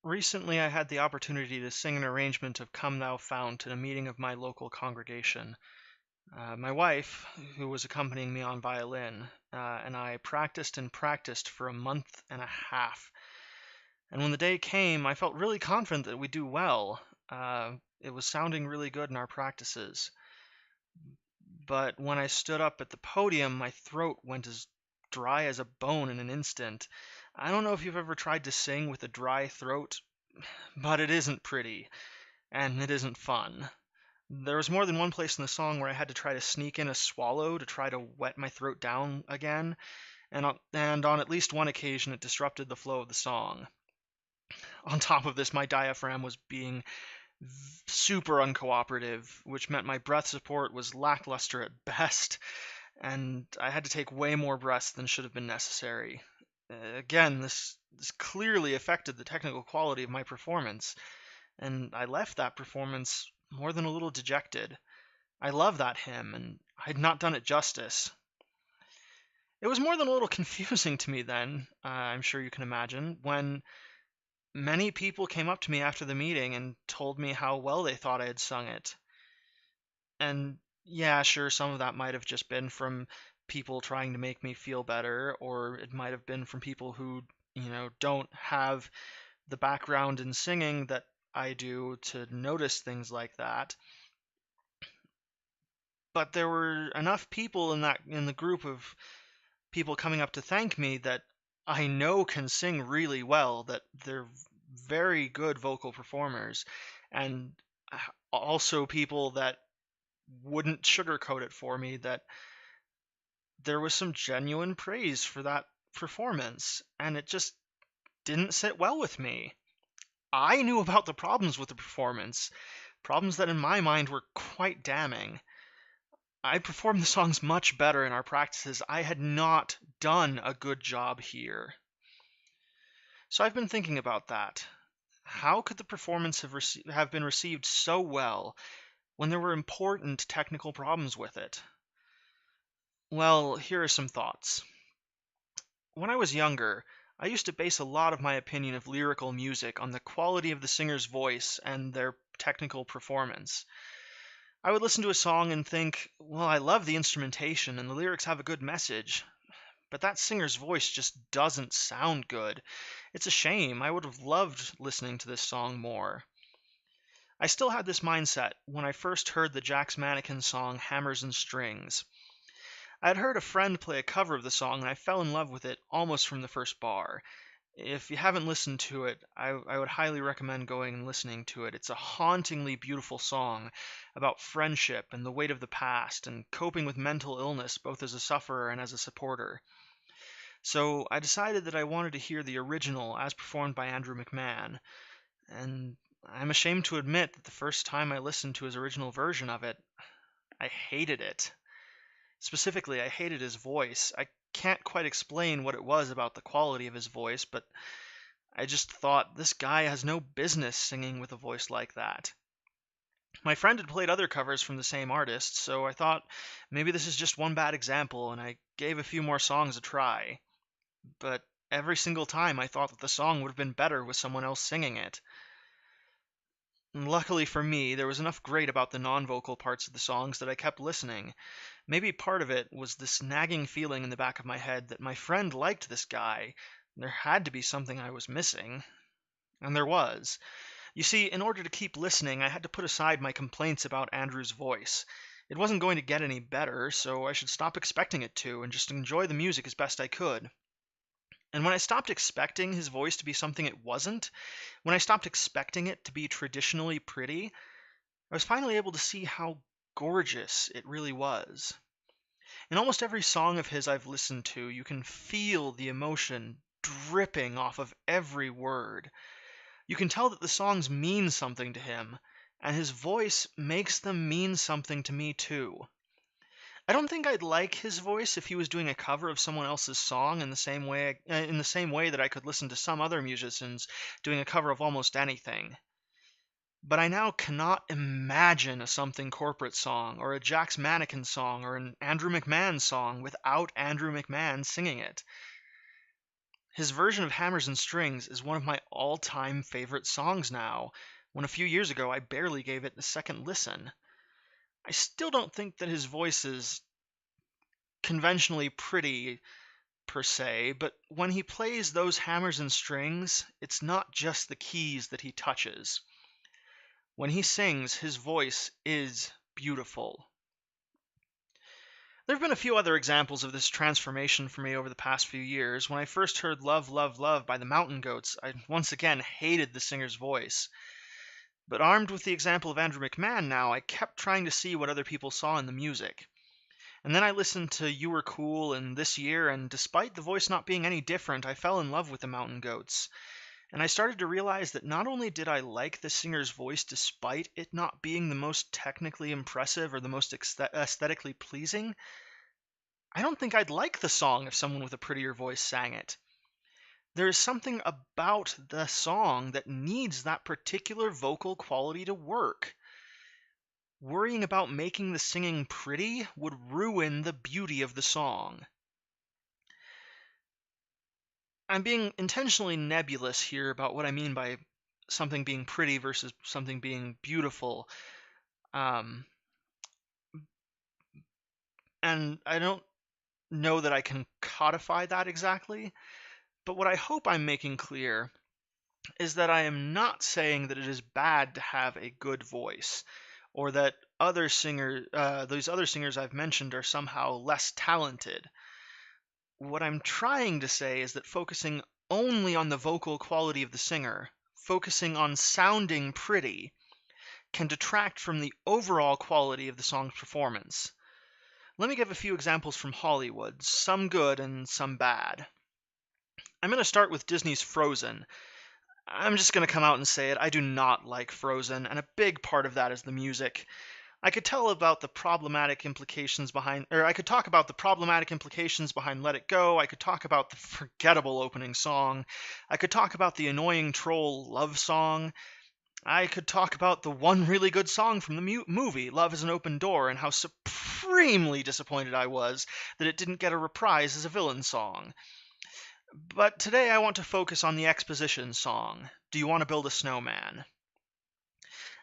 Recently, I had the opportunity to sing an arrangement of Come Thou Fount in a meeting of my local congregation. My wife, who was accompanying me on violin, and I practiced and practiced for a month and a half. And when the day came, I felt really confident that we'd do well. It was sounding really good in our practices. But when I stood up at the podium, my throat went as dry as a bone in an instant. I don't know if you've ever tried to sing with a dry throat, but it isn't pretty. And it isn't fun. There was more than one place in the song where I had to try to sneak in a swallow to try to wet my throat down again, and on at least one occasion it disrupted the flow of the song. On top of this, my diaphragm was being super uncooperative, which meant my breath support was lackluster at best, and I had to take way more breaths than should have been necessary. Again, this clearly affected the technical quality of my performance, and I left that performance more than a little dejected. I love that hymn, and I'd not done it justice. It was more than a little confusing to me then, I'm sure you can imagine, when many people came up to me after the meeting and told me how well they thought I had sung it. And yeah, sure, some of that might have just been from people trying to make me feel better, or it might have been from people who, don't have the background in singing that I do to notice things like that. But there were enough people in the group of people coming up to thank me that I know can sing really well, that they're very good vocal performers, and also people that wouldn't sugarcoat it for me, that there was some genuine praise for that performance, and it just didn't sit well with me. I knew about the problems with the performance, problems that in my mind were quite damning. I performed the songs much better in our practices. I had not done a good job here. So I've been thinking about that. How could the performance have been received so well when there were important technical problems with it? Well, here are some thoughts. When I was younger, I used to base a lot of my opinion of lyrical music on the quality of the singer's voice and their technical performance. I would listen to a song and think, well, I love the instrumentation and the lyrics have a good message, but that singer's voice just doesn't sound good. It's a shame. I would have loved listening to this song more. I still had this mindset when I first heard the Jack's Mannequin song Hammers and Strings. I had heard a friend play a cover of the song and I fell in love with it almost from the first bar. If you haven't listened to it, I would highly recommend going and listening to it. It's a hauntingly beautiful song about friendship and the weight of the past and coping with mental illness both as a sufferer and as a supporter. So I decided that I wanted to hear the original as performed by Andrew McMahon, and I'm ashamed to admit that the first time I listened to his original version of it, I hated it. Specifically, I hated his voice. I can't quite explain what it was about the quality of his voice, but I just thought this guy has no business singing with a voice like that. My friend had played other covers from the same artist, so I thought maybe this is just one bad example, and I gave a few more songs a try. But every single time I thought that the song would have been better with someone else singing it. Luckily for me, there was enough great about the non-vocal parts of the songs that I kept listening. Maybe part of it was this nagging feeling in the back of my head that my friend liked this guy. There had to be something I was missing. And there was. You see, in order to keep listening, I had to put aside my complaints about Andrew's voice. It wasn't going to get any better, so I should stop expecting it to and just enjoy the music as best I could. And when I stopped expecting his voice to be something it wasn't, when I stopped expecting it to be traditionally pretty, I was finally able to see how gorgeous it really was. In almost every song of his I've listened to, you can feel the emotion dripping off of every word. You can tell that the songs mean something to him, and his voice makes them mean something to me too. I don't think I'd like his voice if he was doing a cover of someone else's song in the same way that I could listen to some other musicians doing a cover of almost anything. But I now cannot imagine a Something Corporate song, or a Jack's Mannequin song, or an Andrew McMahon song without Andrew McMahon singing it. His version of Hammers and Strings is one of my all-time favorite songs now, when a few years ago I barely gave it a second listen. I still don't think that his voice is conventionally pretty per se, but when he plays those hammers and strings, it's not just the keys that he touches. When he sings, his voice is beautiful. There have been a few other examples of this transformation for me over the past few years. When I first heard Love, Love, Love by the Mountain Goats, I once again hated the singer's voice. But armed with the example of Andrew McMahon now, I kept trying to see what other people saw in the music. And then I listened to You Were Cool and This Year, and despite the voice not being any different, I fell in love with the Mountain Goats. And I started to realize that not only did I like the singer's voice despite it not being the most technically impressive or the most aesthetically pleasing, I don't think I'd like the song if someone with a prettier voice sang it. There is something about the song that needs that particular vocal quality to work. Worrying about making the singing pretty would ruin the beauty of the song. I'm being intentionally nebulous here about what I mean by something being pretty versus something being beautiful. And I don't know that I can codify that exactly, but what I hope I'm making clear is that I am not saying that it is bad to have a good voice, or that those other singers I've mentioned are somehow less talented. What I'm trying to say is that focusing only on the vocal quality of the singer, focusing on sounding pretty, can detract from the overall quality of the song's performance. Let me give a few examples from Hollywood, some good and some bad. I'm going to start with Disney's Frozen. I'm just going to come out and say it. I do not like Frozen, and a big part of that is the music. I could talk about the problematic implications behind Let It Go. I could talk about the forgettable opening song. I could talk about the annoying troll love song. I could talk about the one really good song from the movie, Love is an Open Door, and how supremely disappointed I was that it didn't get a reprise as a villain song. But today I want to focus on the exposition song, Do You Want to Build a Snowman?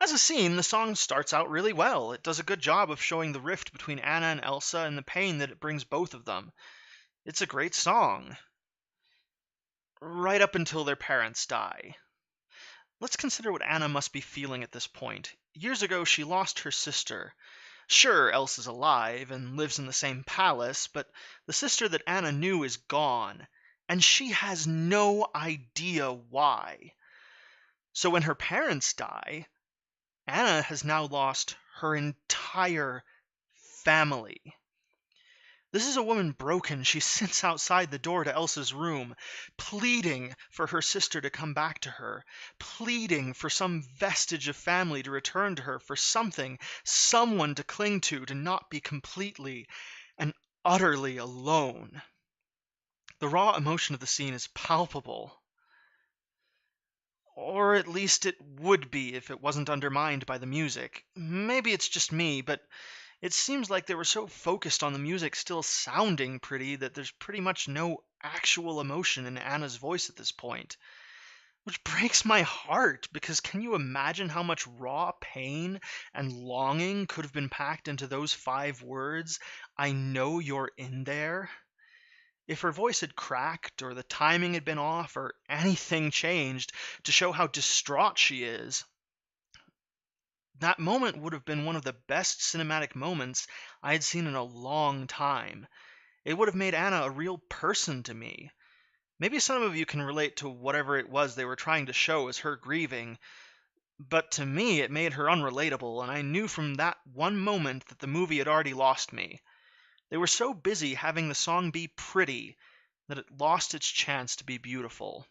As a scene, the song starts out really well. It does a good job of showing the rift between Anna and Elsa and the pain that it brings both of them. It's a great song. Right up until their parents die. Let's consider what Anna must be feeling at this point. Years ago, she lost her sister. Sure, Elsa's alive and lives in the same palace, but the sister that Anna knew is gone, and she has no idea why. So when her parents die, Anna has now lost her entire family. This is a woman broken. She sits outside the door to Elsa's room, pleading for her sister to come back to her, pleading for some vestige of family to return to her, for something, someone to cling to not be completely and utterly alone. The raw emotion of the scene is palpable. Or at least it would be if it wasn't undermined by the music. Maybe it's just me, but it seems like they were so focused on the music still sounding pretty that there's pretty much no actual emotion in Anna's voice at this point. Which breaks my heart, because can you imagine how much raw pain and longing could have been packed into those 5 words, I know you're in there? If her voice had cracked, or the timing had been off, or anything changed to show how distraught she is, that moment would have been one of the best cinematic moments I had seen in a long time. It would have made Anna a real person to me. Maybe some of you can relate to whatever it was they were trying to show as her grieving, but to me it made her unrelatable, and I knew from that one moment that the movie had already lost me. They were so busy having the song be pretty that it lost its chance to be beautiful.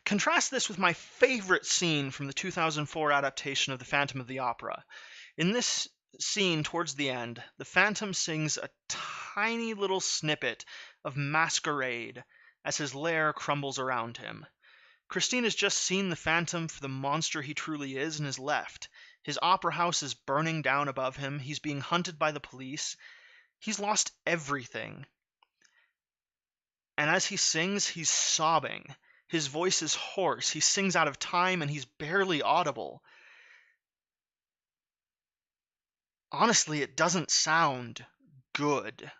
Contrast this with my favorite scene from the 2004 adaptation of The Phantom of the Opera. In this scene, towards the end, the Phantom sings a tiny little snippet of Masquerade as his lair crumbles around him. Christine has just seen the Phantom for the monster he truly is and has left. His opera house is burning down above him. He's being hunted by the police. He's lost everything. And as he sings, he's sobbing. His voice is hoarse. He sings out of time and he's barely audible. Honestly, it doesn't sound good.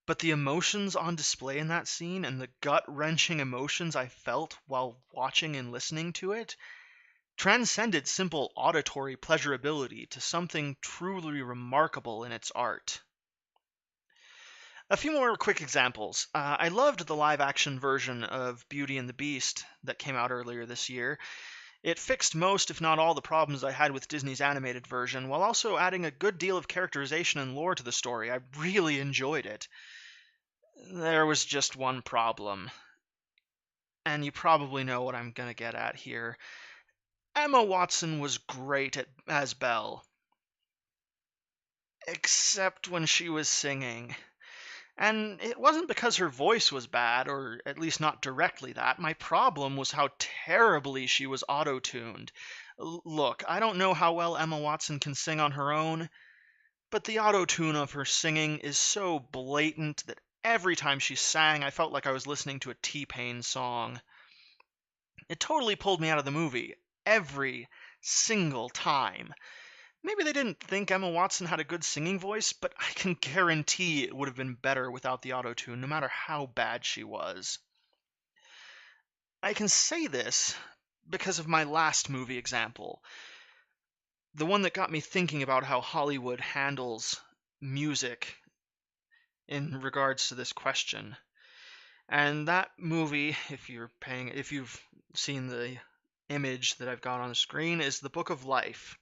But the emotions on display in that scene and the gut-wrenching emotions I felt while watching and listening to it transcended simple auditory pleasurability to something truly remarkable in its art. A few more quick examples. I loved the live-action version of Beauty and the Beast that came out earlier this year. It fixed most, if not all, the problems I had with Disney's animated version, while also adding a good deal of characterization and lore to the story. I really enjoyed it. There was just one problem, and you probably know what I'm going to get at here. Emma Watson was great as Belle, except when she was singing. And it wasn't because her voice was bad, or at least not directly that. My problem was how terribly she was auto-tuned. Look, I don't know how well Emma Watson can sing on her own, but the auto-tune of her singing is so blatant that every time she sang, I felt like I was listening to a T-Pain song. It totally pulled me out of the movie, every single time. Maybe they didn't think Emma Watson had a good singing voice, but I can guarantee it would have been better without the auto-tune, no matter how bad she was. I can say this because of my last movie example, the one that got me thinking about how Hollywood handles music in regards to this question. And that movie, if you've seen the image that I've got on the screen, is The Book of Life.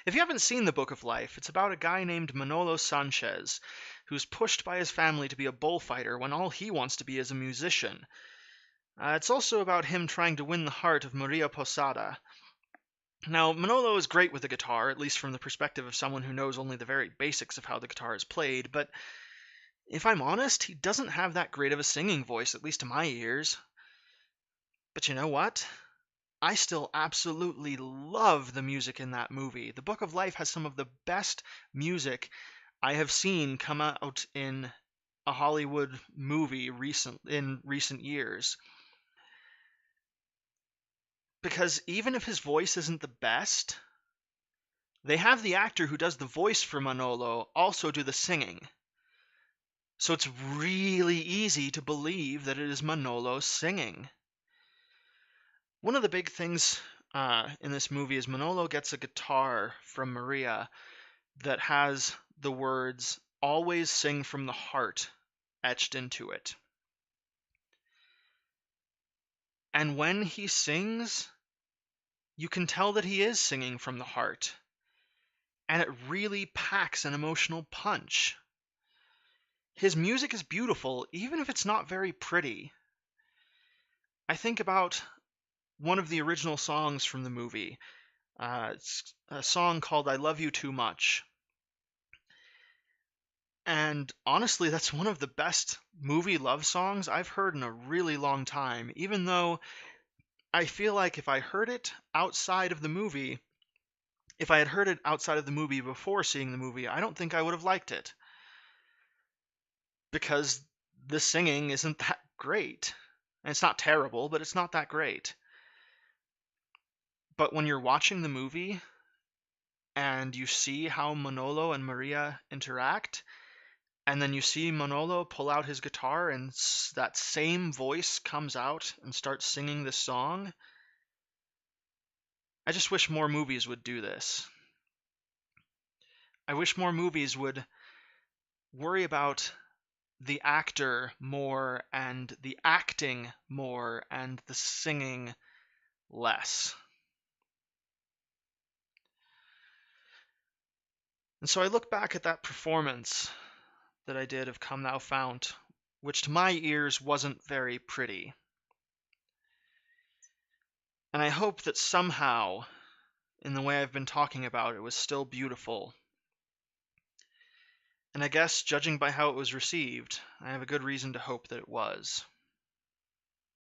If you haven't seen The Book of Life, it's about a guy named Manolo Sanchez, who's pushed by his family to be a bullfighter when all he wants to be is a musician. It's also about him trying to win the heart of Maria Posada. Now, Manolo is great with the guitar, at least from the perspective of someone who knows only the very basics of how the guitar is played, but if I'm honest, he doesn't have that great of a singing voice, at least to my ears. But you know what? I still absolutely love the music in that movie. The Book of Life has some of the best music I have seen come out in a Hollywood movie in recent years. Because even if his voice isn't the best, they have the actor who does the voice for Manolo also do the singing. So it's really easy to believe that it is Manolo singing. One of the big things in this movie is Manolo gets a guitar from Maria that has the words, "Always sing from the heart," etched into it. And when he sings, you can tell that he is singing from the heart. And it really packs an emotional punch. His music is beautiful, even if it's not very pretty. I think about one of the original songs from the movie. It's a song called "I Love You Too Much." And honestly, that's one of the best movie love songs I've heard in a really long time, even though I feel like if I heard it outside of the movie, if I had heard it outside of the movie before seeing the movie, I don't think I would have liked it. Because the singing isn't that great. And it's not terrible, but it's not that great. But when you're watching the movie and you see how Manolo and Maria interact, and then you see Manolo pull out his guitar and that same voice comes out and starts singing this song, I just wish more movies would do this. I wish more movies would worry about the actor more and the acting more and the singing less. And so I look back at that performance that I did of Come Thou Fount, which to my ears wasn't very pretty. And I hope that somehow, in the way I've been talking about, it was still beautiful. And I guess, judging by how it was received, I have a good reason to hope that it was.